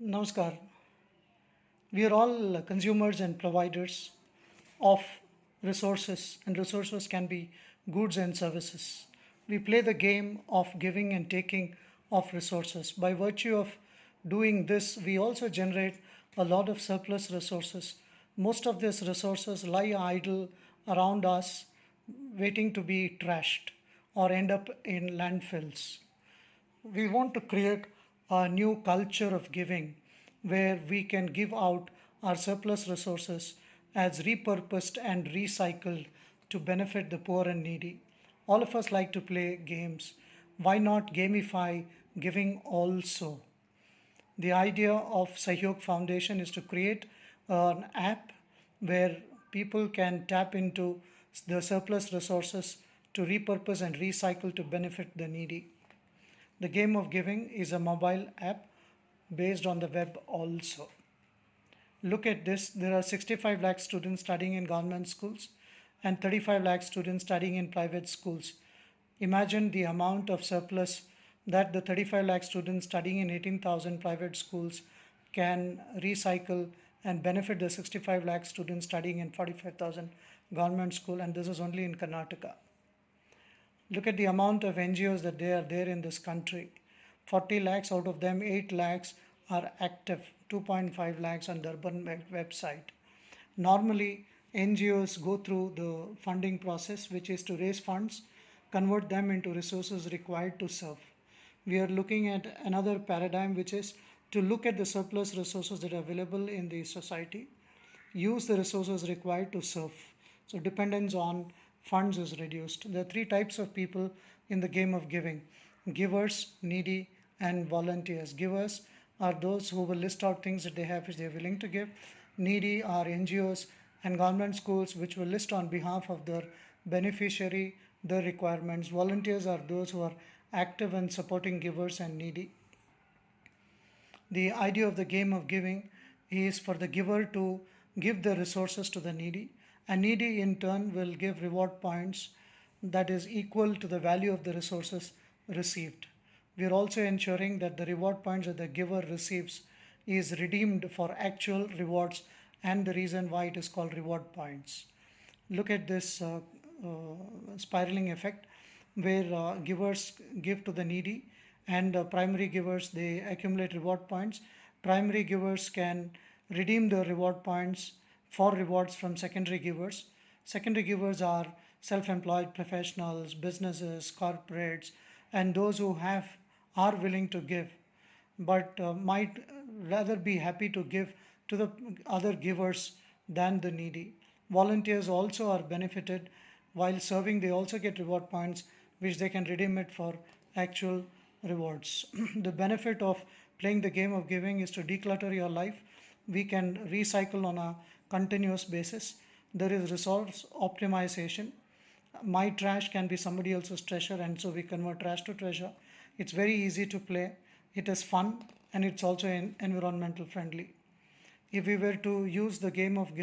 Namaskar. We are all consumers and providers of resources, and resources can be goods and services. We play the game of giving and taking of resources. By virtue of doing this, we also generate a lot of surplus resources. Most of these resources lie idle around us, waiting to be trashed or end up in landfills. We want to create a new culture of giving where we can give out our surplus resources as repurposed and recycled to benefit the poor and needy. All of us like to play games. Why not gamify giving also? The idea of Sahyog Foundation is to create an app where people can tap into the surplus resources to repurpose and recycle to benefit the needy. The Game of Giving is a mobile app based on the web also. Look at this, there are 65 lakh students studying in government schools and 35 lakh students studying in private schools. Imagine the amount of surplus that the 35 lakh students studying in 18,000 private schools can recycle and benefit the 65 lakh students studying in 45,000 government school, and this is only in Karnataka. Look at the amount of NGOs that they are there in this country. 40 lakhs, out of them 8 lakhs are active, 2.5 lakhs on the urban website. Normally, NGOs go through the funding process, which is to raise funds, convert them into resources required to serve. We are looking at another paradigm, which is to look at the surplus resources that are available in the society, use the resources required to serve. So dependence on funds is reduced. There are three types of people in the game of giving: givers, needy, and volunteers. Givers are those who will list out things that they have which they are willing to give. Needy are NGOs and government schools which will list on behalf of their beneficiary their requirements. Volunteers are those who are active in supporting givers and needy. The idea of the game of giving is for the giver to give the resources to the needy, and needy in turn will give reward points that is equal to the value of the resources received. We are also ensuring that the reward points that the giver receives is redeemed for actual rewards, and the reason why it is called reward points. Look at this spiraling effect where givers give to the needy, and primary givers they accumulate reward points. Primary givers can redeem the reward points for rewards from secondary givers. Secondary givers are self-employed professionals, businesses, corporates, and those who are willing to give, but might rather be happy to give to the other givers than the needy. Volunteers also are benefited while serving. They also get reward points which they can redeem it for actual rewards. The benefit of playing the game of giving is to declutter your life. We can recycle on a continuous basis. There is resource optimization. My trash can be somebody else's treasure, and so we convert trash to treasure. It's very easy to play, it is fun, and it's also environmental friendly. If we were to use the game of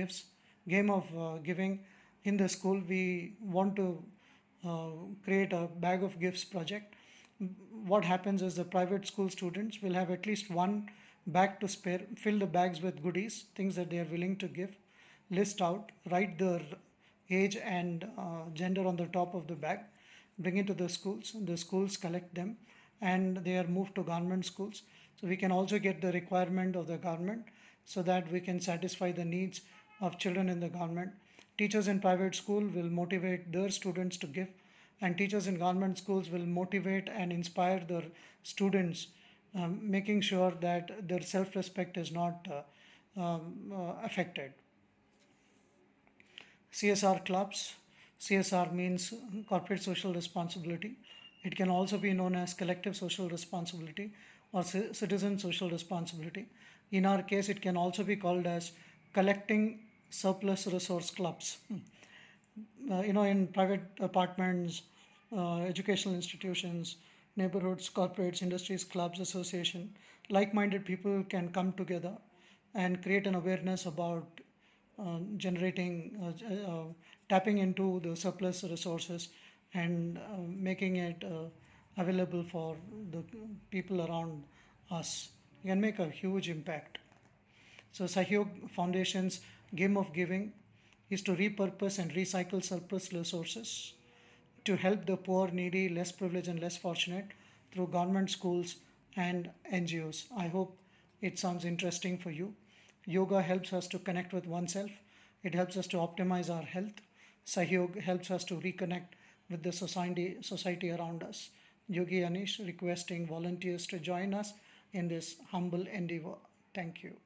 giving in the school, we want to create a bag of gifts project. What happens is the private school students will have at least one bag to spare. Fill the bags with goodies, things that they are willing to give, list out, write their age and gender on the top of the bag, bring it to the schools collect them, and they are moved to government schools. So we can also get the requirement of the government so that we can satisfy the needs of children in the government. Teachers in private school will motivate their students to give, and teachers in government schools will motivate and inspire their students, making sure that their self-respect is not affected. CSR clubs. CSR means corporate social responsibility. It can also be known as collective social responsibility or citizen social responsibility. In our case, it can also be called as collecting surplus resource clubs. In private apartments, educational institutions, neighborhoods, corporates, industries, clubs, association, like-minded people can come together and create an awareness about generating, tapping into the surplus resources and making it available for the people around us. you can make a huge impact. So Sahyog Foundation's game of giving is to repurpose and recycle surplus resources to help the poor, needy, less privileged, and less fortunate through government schools and NGOs. I hope it sounds interesting for you. Yoga helps us to connect with oneself, it helps us to optimize our health. Sahyog helps us to reconnect with the society around us. Yogi Anish requesting volunteers to join us in this humble endeavor. Thank you.